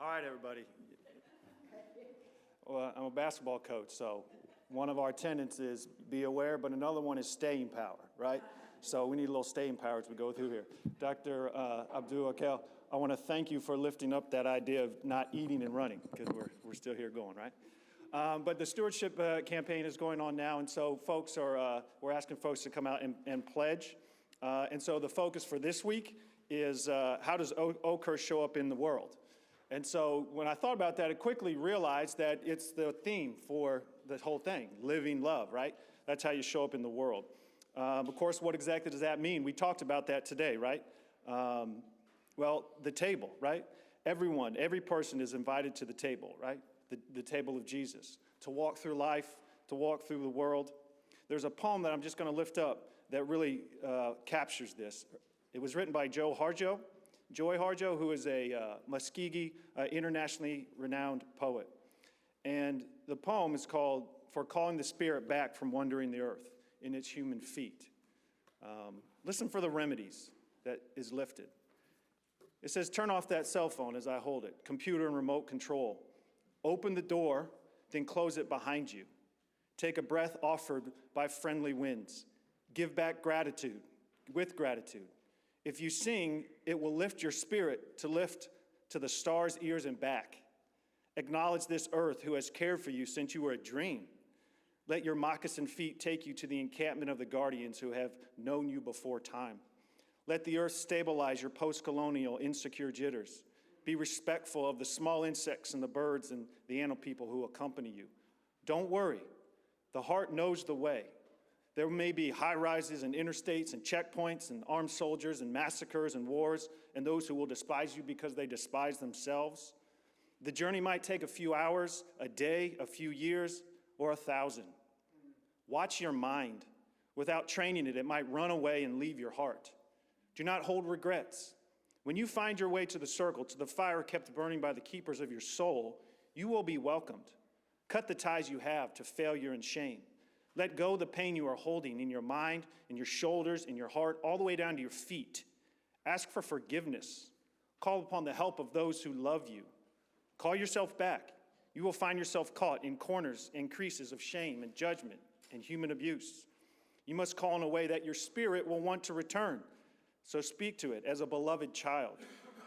All right, everybody. Well, I'm a basketball coach, so one of our tenets is be aware, but another one is staying power, right? So we need a little staying power as we go through here. Dr. Abdul Akel, I want to thank you for lifting up that idea of not eating and running, because we're still here going, right? But the stewardship campaign is going on now, and so folks are, we're asking folks to come out and pledge. And so the focus for this week is how does Oakhurst show up in the world? And so when I thought about that, I quickly realized that it's the theme for the whole thing, living love, right? That's how you show up in the world. Of course, what exactly does that mean? We talked about that today, right? Well, the table, right? Everyone, every person is invited to the table, right? The table of Jesus, to walk through life, to walk through the world. There's a poem that I'm just going to lift up that really captures this. It was written by Joy Harjo, who is a Muskogee, internationally renowned poet. And the poem is called For Calling the Spirit Back from Wandering the Earth in Its Human Feet. Listen for the remedies that is lifted. It says, turn off that cell phone as I hold it, computer and remote control. Open the door, then close it behind you. Take a breath offered by friendly winds. Give back gratitude with gratitude. If you sing, it will lift your spirit to lift to the stars' ears and back. Acknowledge this earth who has cared for you since you were a dream. Let your moccasin feet take you to the encampment of the guardians who have known you before time. Let the earth stabilize your post-colonial insecure jitters. Be respectful of the small insects and the birds and the animal people who accompany you. Don't worry. The heart knows the way. There may be high-rises and interstates and checkpoints and armed soldiers and massacres and wars and those who will despise you because they despise themselves. The journey might take a few hours, a day, a few years, or 1,000. Watch your mind. Without training it, it might run away and leave your heart. Do not hold regrets. When you find your way to the circle, to the fire kept burning by the keepers of your soul, you will be welcomed. Cut the ties you have to failure and shame. Let go the pain you are holding in your mind, in your shoulders, in your heart, all the way down to your feet. Ask for forgiveness. Call upon the help of those who love you. Call yourself back. You will find yourself caught in corners and creases of shame and judgment and human abuse. You must call in a way that your spirit will want to return. So speak to it as a beloved child.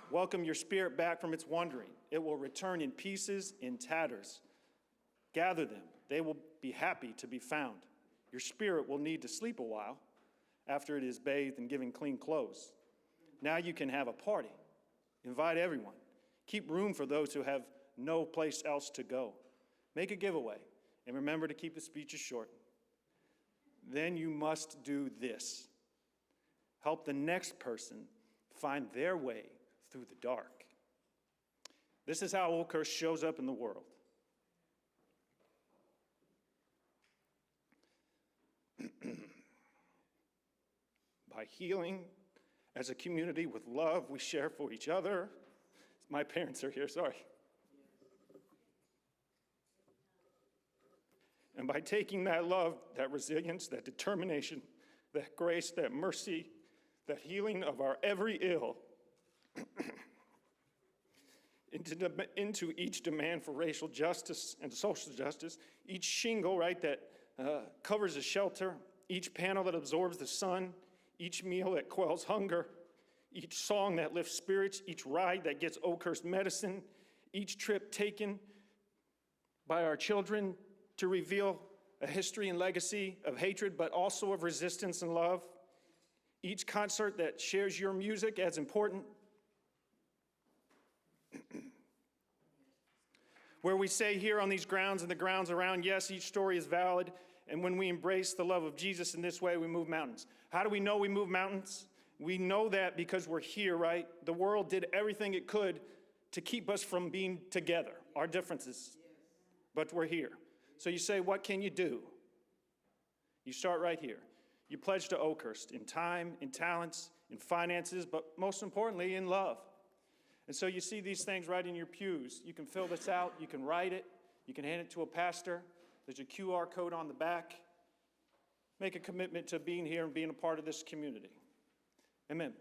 Welcome your spirit back from its wandering. It will return in pieces, in tatters. Gather them. They will be happy to be found. Your spirit will need to sleep a while after it is bathed and given clean clothes. Now you can have a party. Invite everyone. Keep room for those who have no place else to go. Make a giveaway, and remember to keep the speeches short. Then you must do this. Help the next person find their way through the dark. This is how Oakhurst shows up in the world. By healing as a community with love we share for each other. My parents are here, sorry. And by taking that love, that resilience, that determination, that grace, that mercy, that healing of our every ill into each demand for racial justice and social justice, each shingle, right, that covers a shelter, each panel that absorbs the sun, each meal that quells hunger, each song that lifts spirits, each ride that gets Oakhurst medicine, each trip taken by our children to reveal a history and legacy of hatred, but also of resistance and love, each concert that shares your music as important, where we say here on these grounds and the grounds around, yes, each story is valid, and when we embrace the love of Jesus in this way, we move mountains. How do we know we move mountains? We know that because we're here, right? The world did everything it could to keep us from being together, our differences, but we're here. So you say, what can you do? You start right here. You pledge to Oakhurst in time, in talents, in finances, but most importantly, in love. And so you see these things right in your pews. You can fill this out. You can write it. You can hand it to a pastor. There's a QR code on the back. Make a commitment to being here and being a part of this community. Amen.